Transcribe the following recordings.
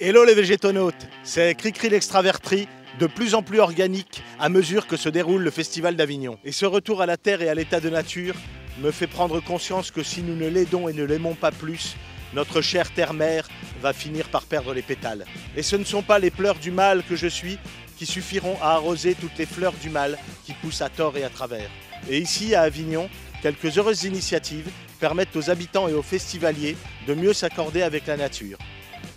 Hello les végétonautes, c'est Cricri l'extraverti, de plus en plus organique à mesure que se déroule le Festival d'Avignon. Et ce retour à la terre et à l'état de nature me fait prendre conscience que si nous ne l'aidons et ne l'aimons pas plus, notre chère terre-mère va finir par perdre les pétales. Et ce ne sont pas les pleurs du mal que je suis qui suffiront à arroser toutes les fleurs du mal qui poussent à tort et à travers. Et ici, à Avignon, quelques heureuses initiatives permettent aux habitants et aux festivaliers de mieux s'accorder avec la nature.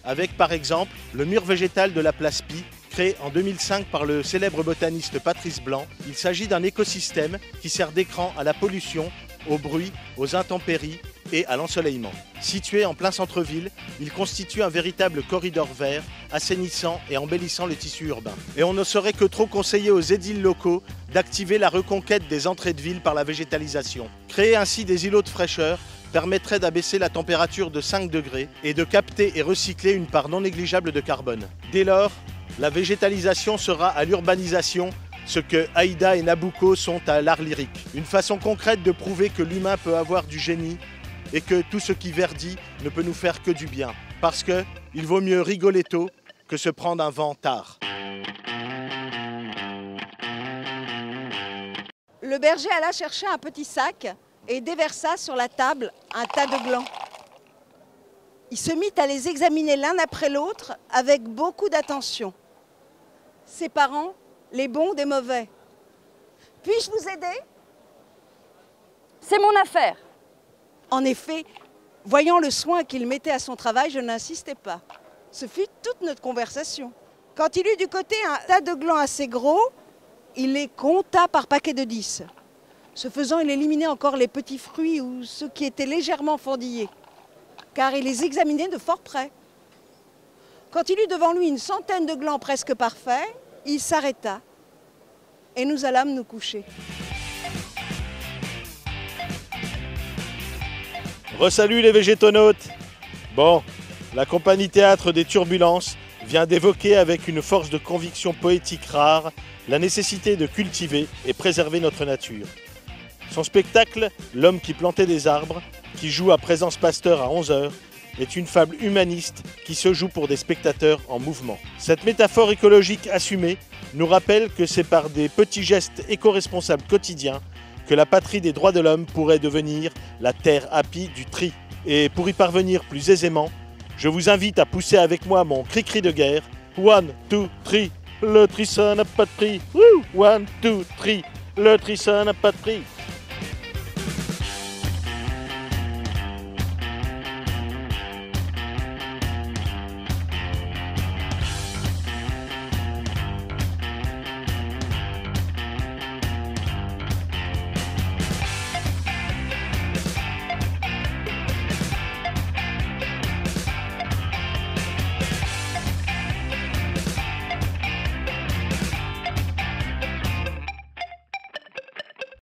Avec par exemple le mur végétal de la place Pie, créé en 2005 par le célèbre botaniste Patrice Blanc. Il s'agit d'un écosystème qui sert d'écran à la pollution, au bruit, aux intempéries et à l'ensoleillement. Situé en plein centre-ville, il constitue un véritable corridor vert, assainissant et embellissant le tissu urbain. Et on ne saurait que trop conseiller aux édiles locaux d'activer la reconquête des entrées de ville par la végétalisation. Créer ainsi des îlots de fraîcheur permettrait d'abaisser la température de 5 degrés et de capter et recycler une part non négligeable de carbone. Dès lors, la végétalisation sera à l'urbanisation ce que Haïda et Nabucco sont à l'art lyrique. Une façon concrète de prouver que l'humain peut avoir du génie et que tout ce qui verdit ne peut nous faire que du bien. Parce qu'il vaut mieux rigoler tôt que se prendre un vent tard. Le berger alla chercher un petit sac et déversa sur la table un tas de glands. Il se mit à les examiner l'un après l'autre avec beaucoup d'attention, séparant les bons des mauvais. Puis-je vous aider? C'est mon affaire. En effet, voyant le soin qu'il mettait à son travail, je n'insistais pas. Ce fut toute notre conversation. Quand il eut du côté un tas de glands assez gros, il les compta par paquet de 10. Ce faisant, il éliminait encore les petits fruits ou ceux qui étaient légèrement fendillés, car il les examinait de fort près. Quand il eut devant lui une centaine de glands presque parfaits, il s'arrêta et nous allâmes nous coucher. Resalut les végétonautes. Bon, la compagnie théâtre des turbulences vient d'évoquer avec une force de conviction poétique rare la nécessité de cultiver et préserver notre nature. Son spectacle, L'homme qui plantait des arbres, qui joue à Présence Pasteur à 11h, est une fable humaniste qui se joue pour des spectateurs en mouvement. Cette métaphore écologique assumée nous rappelle que c'est par des petits gestes éco-responsables quotidiens que la patrie des droits de l'homme pourrait devenir la terre happy du tri. Et pour y parvenir plus aisément, je vous invite à pousser avec moi mon cri-cri de guerre. 1, 2, 3, le tri ça n'a pas de prix. 1, 2, 3, le tri ça n'a pas de prix.